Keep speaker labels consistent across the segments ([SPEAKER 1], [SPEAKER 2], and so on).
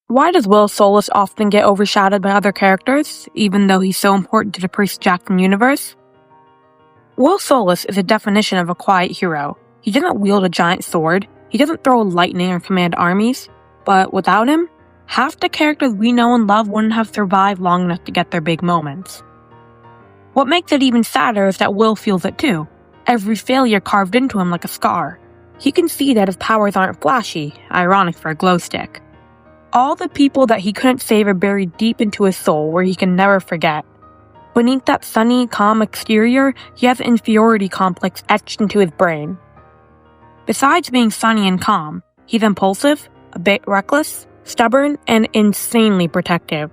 [SPEAKER 1] Why does Will Solace often get overshadowed by other characters, even though he's so important to the Percy Jackson universe? Will Solace is a definition of a quiet hero. He doesn't wield a giant sword, he doesn't throw lightning or command armies, but without him, half the characters we know and love wouldn't have survived long enough to get their big moments. What makes it even sadder is that Will feels it too, every failure carved into him like a scar. He can see that his powers aren't flashy, ironic for a glow stick. All the people that he couldn't save are buried deep into his soul where he can never forget. Beneath that sunny, calm exterior, he has an inferiority complex etched into his brain. Besides being sunny and calm, he's impulsive, a bit reckless, stubborn, and insanely protective.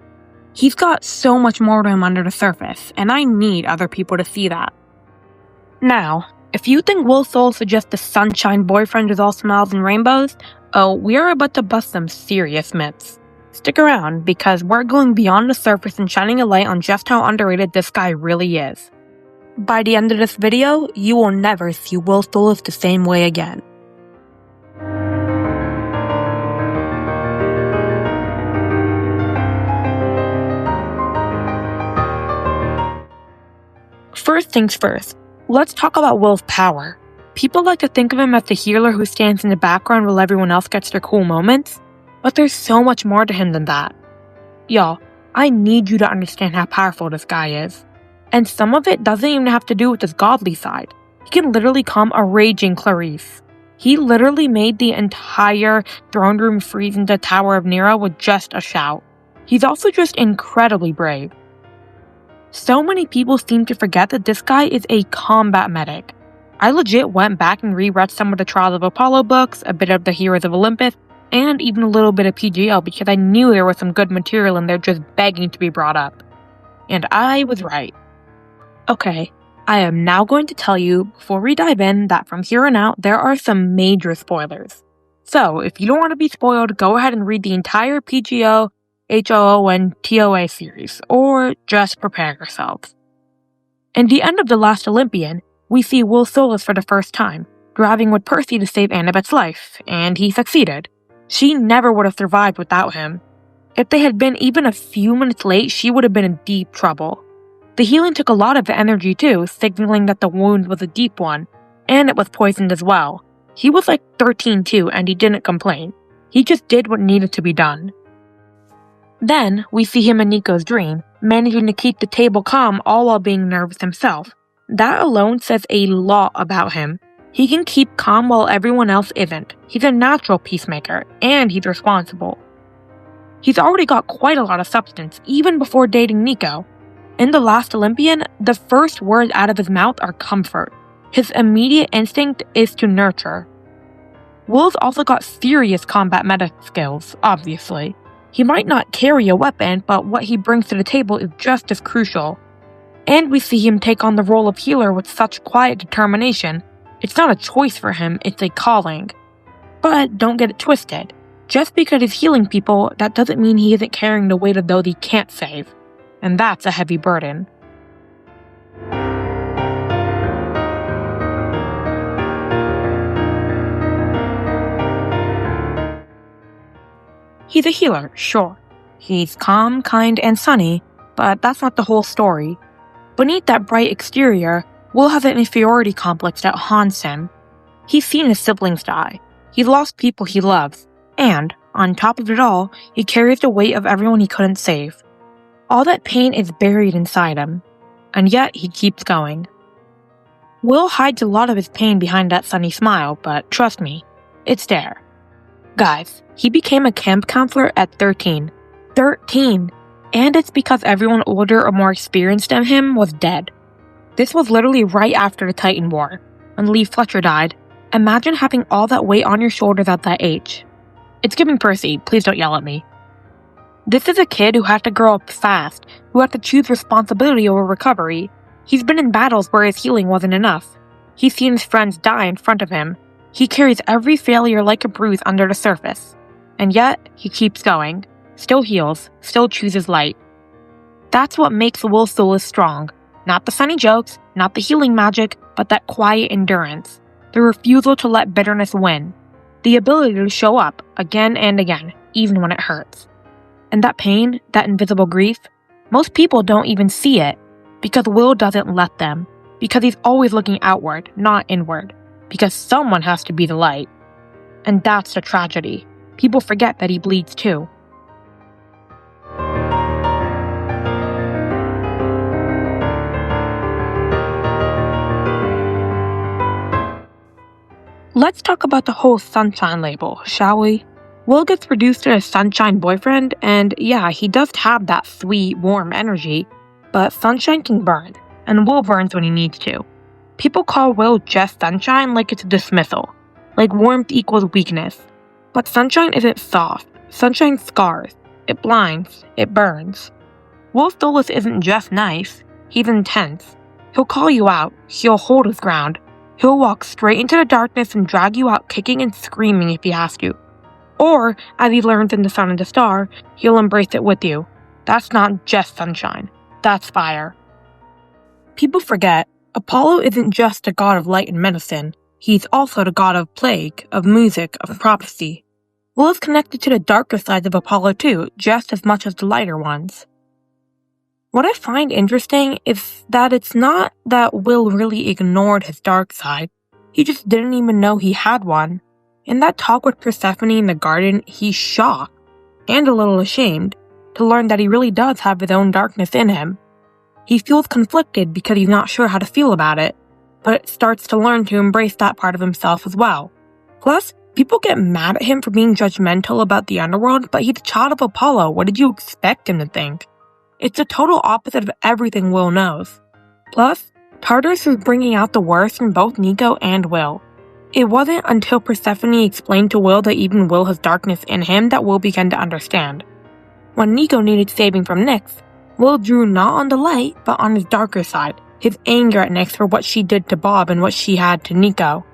[SPEAKER 1] He's got so much more to him under the surface, and I need other people to see that. Now, if you think Will Solace is just the sunshine boyfriend with all smiles and rainbows, we are about to bust some serious myths. Stick around, because we're going beyond the surface and shining a light on just how underrated this guy really is. By the end of this video, you will never see Will Solace the same way again. First things first, let's talk about Will's power. People like to think of him as the healer who stands in the background while everyone else gets their cool moments, but there's so much more to him than that. Y'all, I need you to understand how powerful this guy is. And some of it doesn't even have to do with his godly side. He can literally calm a raging Clarice. He literally made the entire throne room freeze into the Tower of Nero with just a shout. He's also just incredibly brave. So many people seem to forget that this guy is a combat medic. I legit went back and reread some of the Trials of Apollo books, a bit of the Heroes of Olympus, and even a little bit of PGL because I knew there was some good material and they're just begging to be brought up. And I was right. Okay, I am now going to tell you, before we dive in, that from here on out, there are some major spoilers. So, if you don't want to be spoiled, go ahead and read the entire PGO, HOO, and TOA series, or just prepare yourselves. In the end of The Last Olympian, we see Will Solace for the first time, driving with Percy to save Annabeth's life, and he succeeded. She never would have survived without him. If they had been even a few minutes late, she would have been in deep trouble. The healing took a lot of the energy too, signaling that the wound was a deep one, and it was poisoned as well. He was like 13 too, and he didn't complain. He just did what needed to be done. Then, we see him in Nico's dream, managing to keep the table calm all while being nervous himself. That alone says a lot about him. He can keep calm while everyone else isn't. He's a natural peacemaker, and he's responsible. He's already got quite a lot of substance, even before dating Nico. In The Last Olympian, the first words out of his mouth are comfort. His immediate instinct is to nurture. Will's also got serious combat medic skills, obviously. He might not carry a weapon, but what he brings to the table is just as crucial. And we see him take on the role of healer with such quiet determination. It's not a choice for him, it's a calling. But don't get it twisted. Just because he's healing people, that doesn't mean he isn't carrying the weight of those he can't save. And that's a heavy burden. He's a healer, sure. He's calm, kind, and sunny, but that's not the whole story. Beneath that bright exterior, Will has an inferiority complex that haunts him. He's seen his siblings die. He's lost people he loves. And, on top of it all, he carries the weight of everyone he couldn't save. All that pain is buried inside him. And yet, he keeps going. Will hides a lot of his pain behind that sunny smile, but trust me, it's there. Guys, he became a camp counselor at 13. 13! And it's because everyone older or more experienced than him was dead. This was literally right after the Titan War, when Lee Fletcher died. Imagine having all that weight on your shoulders at that age. It's giving Percy, please don't yell at me. This is a kid who had to grow up fast, who had to choose responsibility over recovery. He's been in battles where his healing wasn't enough. He's seen his friends die in front of him. He carries every failure like a bruise under the surface. And yet, he keeps going. Still heals, still chooses light. That's what makes Will Solace strong. Not the funny jokes, not the healing magic, but that quiet endurance. The refusal to let bitterness win. The ability to show up again and again, even when it hurts. And that pain, that invisible grief, most people don't even see it because Will doesn't let them, because he's always looking outward, not inward, because someone has to be the light. And that's the tragedy. People forget that he bleeds too. Let's talk about the whole sunshine label, shall we? Will gets reduced to a sunshine boyfriend, and yeah, he does have that sweet, warm energy, but sunshine can burn, and Will burns when he needs to. People call Will just sunshine like it's a dismissal, like warmth equals weakness. But sunshine isn't soft. Sunshine scars. It blinds. It burns. Will Solace isn't just nice. He's intense. He'll call you out. He'll hold his ground. He'll walk straight into the darkness and drag you out kicking and screaming if he has to. Or, as he learns in The Sun and the Star, he'll embrace it with you. That's not just sunshine. That's fire. People forget, Apollo isn't just the god of light and medicine. He's also the god of plague, of music, of prophecy. Will is connected to the darker sides of Apollo too, just as much as the lighter ones. What I find interesting is that it's not that Will really ignored his dark side. He just didn't even know he had one. In that talk with Persephone in the garden, he's shocked, and a little ashamed, to learn that he really does have his own darkness in him. He feels conflicted because he's not sure how to feel about it, but starts to learn to embrace that part of himself as well. Plus, people get mad at him for being judgmental about the underworld, but he's a child of Apollo. What did you expect him to think? It's the total opposite of everything Will knows. Plus, Tartarus is bringing out the worst in both Nico and Will. It wasn't until Persephone explained to Will that even Will has darkness in him that Will began to understand. When Nico needed saving from Nyx, Will drew not on the light, but on his darker side, his anger at Nyx for what she did to Bob and what she had to Nico.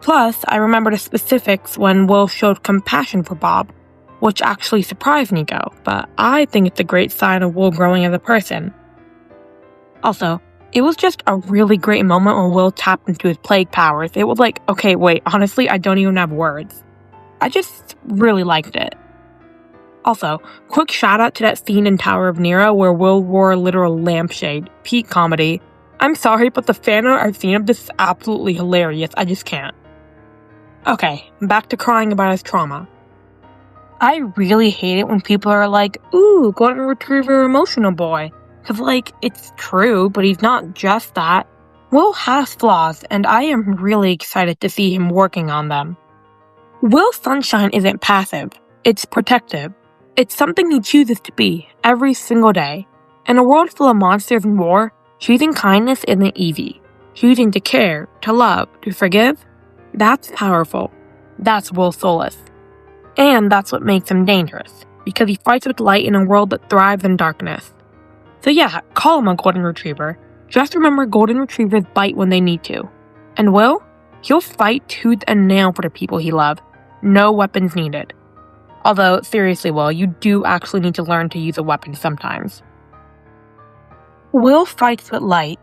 [SPEAKER 1] Plus, I remember the specifics when Will showed compassion for Bob, which actually surprised Nico, but I think it's a great sign of Will growing as a person. Also, it was just a really great moment when Will tapped into his plague powers. It was like, okay, wait, honestly, I don't even have words. I just really liked it. Also, quick shout out to that scene in Tower of Nero where Will wore a literal lampshade. Peak comedy. I'm sorry, but the fan art I've seen of this is absolutely hilarious. I just can't. Okay, back to crying about his trauma. I really hate it when people are like, ooh, golden retriever emotional boy. Cause it's true, but he's not just that. Will has flaws, and I am really excited to see him working on them. Will's sunshine isn't passive. It's protective. It's something he chooses to be, every single day. In a world full of monsters and war, choosing kindness isn't easy. Choosing to care, to love, to forgive, that's powerful. That's Will Solace. And that's what makes him dangerous, because he fights with light in a world that thrives in darkness. So yeah, call him a golden retriever. Just remember golden retrievers bite when they need to. And Will? He'll fight tooth and nail for the people he loves. No weapons needed. Although, seriously, Will, you do actually need to learn to use a weapon sometimes. Will fights with light.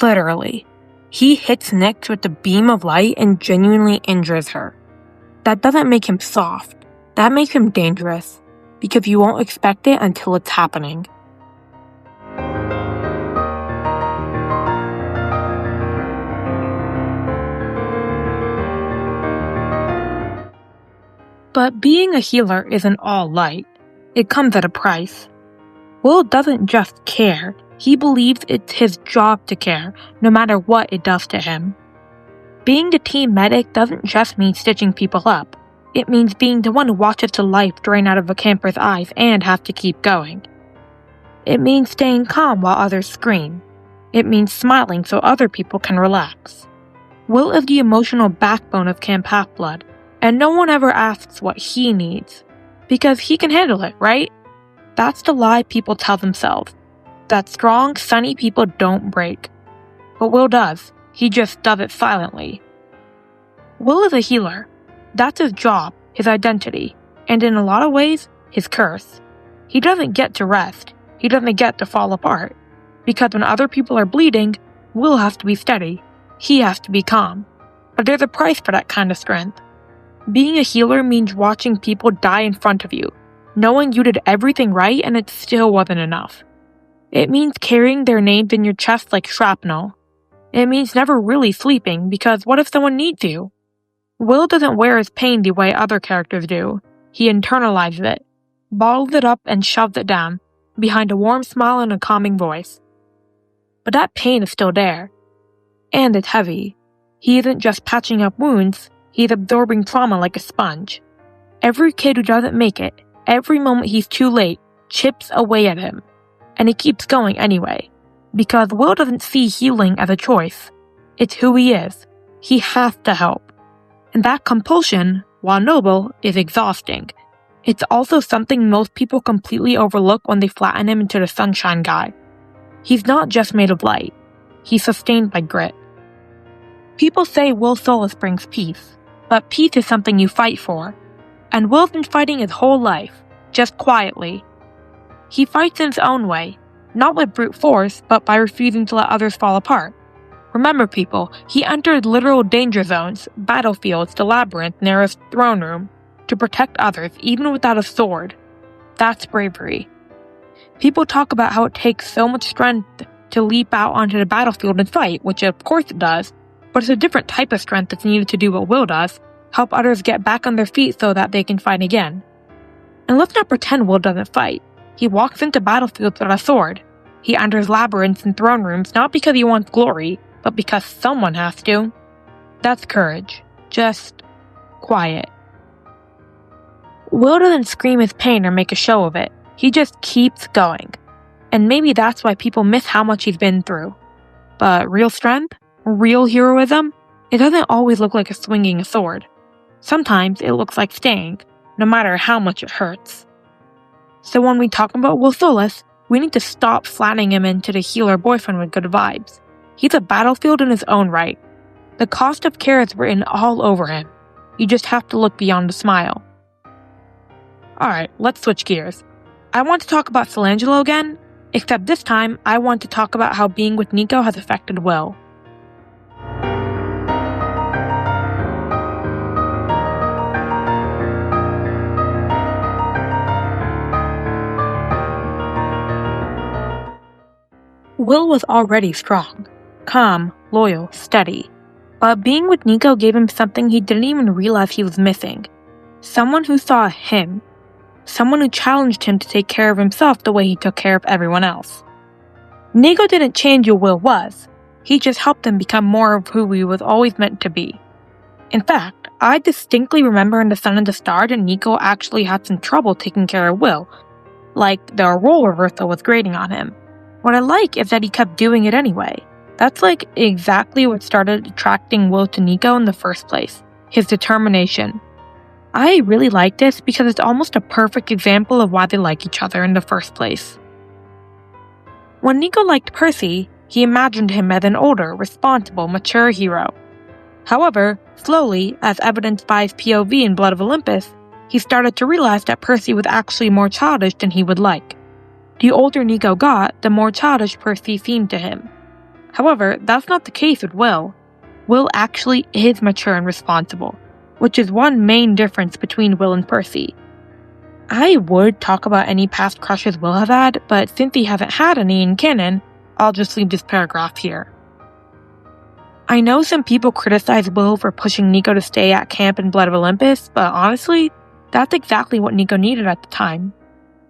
[SPEAKER 1] Literally. He hits Nyx with the beam of light and genuinely injures her. That doesn't make him soft. That makes him dangerous. Because you won't expect it until it's happening. But being a healer isn't all light. It comes at a price. Will doesn't just care. He believes it's his job to care, no matter what it does to him. Being the team medic doesn't just mean stitching people up. It means being the one who watches the life drain out of a camper's eyes and has to keep going. It means staying calm while others scream. It means smiling so other people can relax. Will is the emotional backbone of Camp Half-Blood, and no one ever asks what he needs, because he can handle it, right? That's the lie people tell themselves, that strong, sunny people don't break. But Will does, he just does it silently. Will is a healer. That's his job, his identity, and in a lot of ways, his curse. He doesn't get to rest, he doesn't get to fall apart, because when other people are bleeding, Will has to be steady, he has to be calm. But there's a price for that kind of strength. Being a healer means watching people die in front of you, knowing you did everything right and it still wasn't enough. It means carrying their names in your chest like shrapnel. It means never really sleeping, because what if someone needs you? Will doesn't wear his pain the way other characters do. He internalizes it, bottles it up and shoves it down, behind a warm smile and a calming voice. But that pain is still there. And it's heavy. He isn't just patching up wounds, he's absorbing trauma like a sponge. Every kid who doesn't make it, every moment he's too late, chips away at him. And he keeps going anyway. Because Will doesn't see healing as a choice. It's who he is. He has to help. And that compulsion, while noble, is exhausting. It's also something most people completely overlook when they flatten him into the sunshine guy. He's not just made of light. He's sustained by grit. People say Will's Solace brings peace, but peace is something you fight for. And Will's been fighting his whole life, just quietly. He fights in his own way, not with brute force, but by refusing to let others fall apart. Remember, people, he entered literal danger zones, battlefields, the labyrinth, Nera's throne room, to protect others, even without a sword. That's bravery. People talk about how it takes so much strength to leap out onto the battlefield and fight, which of course it does, but it's a different type of strength that's needed to do what Will does, help others get back on their feet so that they can fight again. And let's not pretend Will doesn't fight. He walks into battlefields with a sword. He enters labyrinths and throne rooms not because he wants glory, but because someone has to. That's courage. Just quiet. Will doesn't scream his pain or make a show of it. He just keeps going. And maybe that's why people miss how much he's been through. But real strength, real heroism, it doesn't always look like swinging a sword. Sometimes it looks like staying, no matter how much it hurts. So when we talk about Will Solace, we need to stop flattening him into the healer boyfriend with good vibes. He's a battlefield in his own right. The cost of care is written all over him. You just have to look beyond the smile. Alright, let's switch gears. I want to talk about Solangelo again, except this time I want to talk about how being with Nico has affected Will. Will was already strong, calm, loyal, steady. But being with Nico gave him something he didn't even realize he was missing. Someone who saw him. Someone who challenged him to take care of himself the way he took care of everyone else. Nico didn't change who Will was. He just helped him become more of who he was always meant to be. In fact, I distinctly remember in The Sun and the Star that Nico actually had some trouble taking care of Will. Like, the role reversal was grating on him. What I like is that he kept doing it anyway. That's like exactly what started attracting Will to Nico in the first place. His determination. I really like this because it's almost a perfect example of why they like each other in the first place. When Nico liked Percy, he imagined him as an older, responsible, mature hero. However, slowly, as evidenced by his POV in Blood of Olympus, he started to realize that Percy was actually more childish than he would like. The older Nico got, the more childish Percy seemed to him. However, that's not the case with Will. Will actually is mature and responsible, which is one main difference between Will and Percy. I would talk about any past crushes Will has had, but since he hasn't had any in canon, I'll just leave this paragraph here. I know some people criticize Will for pushing Nico to stay at camp in Blood of Olympus, but honestly, that's exactly what Nico needed at the time.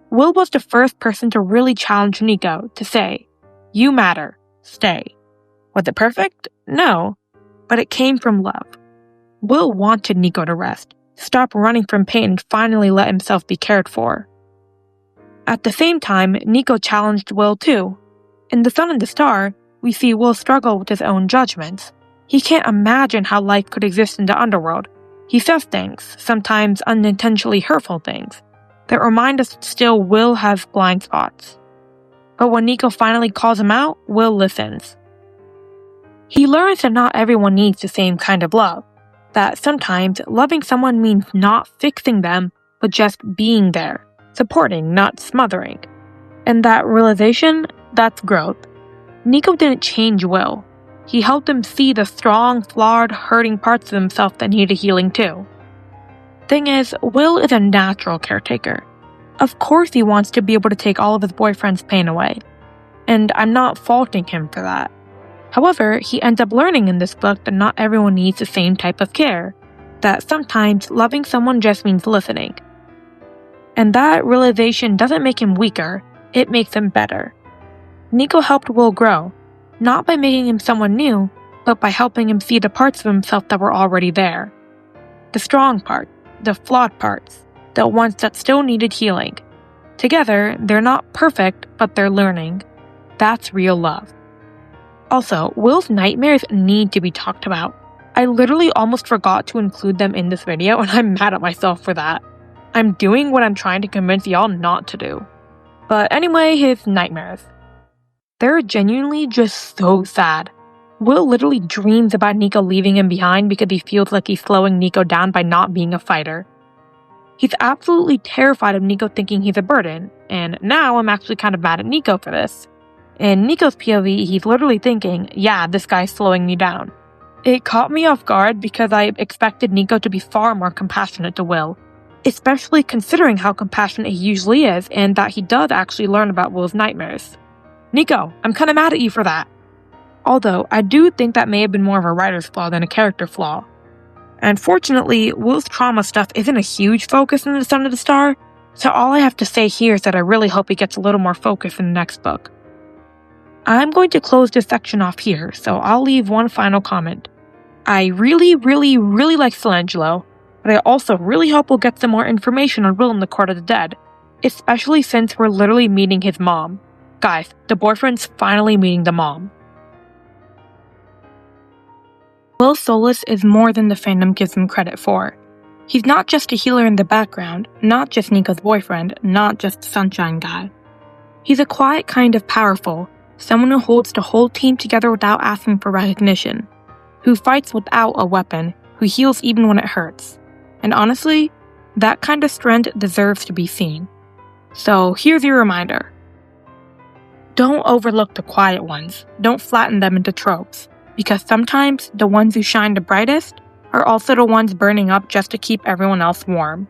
[SPEAKER 1] Will was the first person to really challenge Nico, to say, "You matter, stay." Was it perfect? No, but it came from love. Will wanted Nico to rest, stop running from pain and finally let himself be cared for. At the same time, Nico challenged Will too. In The Sun and the Star, we see Will struggle with his own judgments. He can't imagine how life could exist in the underworld. He says things, sometimes unintentionally hurtful things, that remind us that still Will has blind spots. But when Nico finally calls him out, Will listens. He learns that not everyone needs the same kind of love. That sometimes loving someone means not fixing them, but just being there, supporting, not smothering. And that realization, that's growth. Nico didn't change Will. He helped him see the strong, flawed, hurting parts of himself that needed healing too. Thing is, Will is a natural caretaker. Of course he wants to be able to take all of his boyfriend's pain away, and I'm not faulting him for that. However, he ends up learning in this book that not everyone needs the same type of care, that sometimes loving someone just means listening. And that realization doesn't make him weaker, it makes him better. Nico helped Will grow, not by making him someone new, but by helping him see the parts of himself that were already there. The strong parts, the flawed parts, the ones that still needed healing. Together, they're not perfect, but they're learning. That's real love. Also, Will's nightmares need to be talked about. I literally almost forgot to include them in this video, and I'm mad at myself for that. I'm doing what I'm trying to convince y'all not to do. But anyway, his nightmares. They're genuinely just so sad. Will literally dreams about Nico leaving him behind because he feels like he's slowing Nico down by not being a fighter. He's absolutely terrified of Nico thinking he's a burden, and now I'm actually kind of mad at Nico for this. In Nico's POV, he's literally thinking, yeah, this guy's slowing me down. It caught me off guard because I expected Nico to be far more compassionate to Will, especially considering how compassionate he usually is and that he does actually learn about Will's nightmares. Nico, I'm kinda mad at you for that. Although, I do think that may have been more of a writer's flaw than a character flaw. And fortunately, Will's trauma stuff isn't a huge focus in The Son of the Star, so all I have to say here is that I really hope he gets a little more focus in the next book. I'm going to close this section off here, so I'll leave one final comment. I really like Silangelo, but I also really hope we'll get some more information on Will in the Court of the Dead, especially since we're literally meeting his mom. Guys, the boyfriend's finally meeting the mom. Will Solace is more than the fandom gives him credit for. He's not just a healer in the background, not just Nico's boyfriend, not just the sunshine guy. He's a quiet kind of powerful, someone who holds the whole team together without asking for recognition, who fights without a weapon, who heals even when it hurts. And honestly, that kind of strength deserves to be seen. So here's your reminder. Don't overlook the quiet ones, don't flatten them into tropes. Because sometimes the ones who shine the brightest are also the ones burning up just to keep everyone else warm.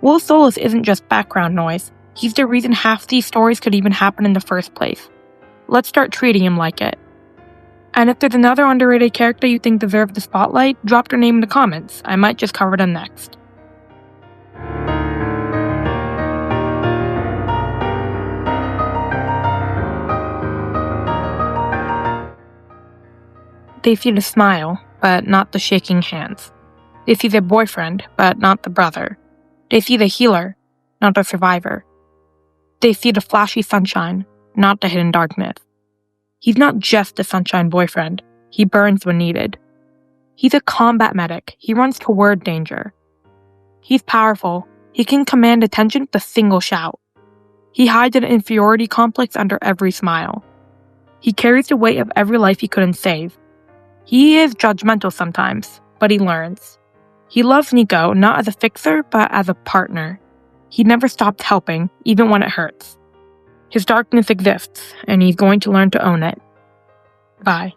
[SPEAKER 1] Will Solace isn't just background noise, he's the reason half these stories could even happen in the first place. Let's start treating him like it. And if there's another underrated character you think deserves the spotlight, drop their name in the comments, I might just cover them next. They see the smile, but not the shaking hands. They see the boyfriend, but not the brother. They see the healer, not the survivor. They see the flashy sunshine, not the hidden darkness. He's not just the sunshine boyfriend, he burns when needed. He's a combat medic, he runs toward danger. He's powerful, he can command attention with a single shout. He hides an inferiority complex under every smile. He carries the weight of every life he couldn't save. He is judgmental sometimes, but he learns. He loves Nico not as a fixer, but as a partner. He never stops helping, even when it hurts. His darkness exists, and he's going to learn to own it. Bye.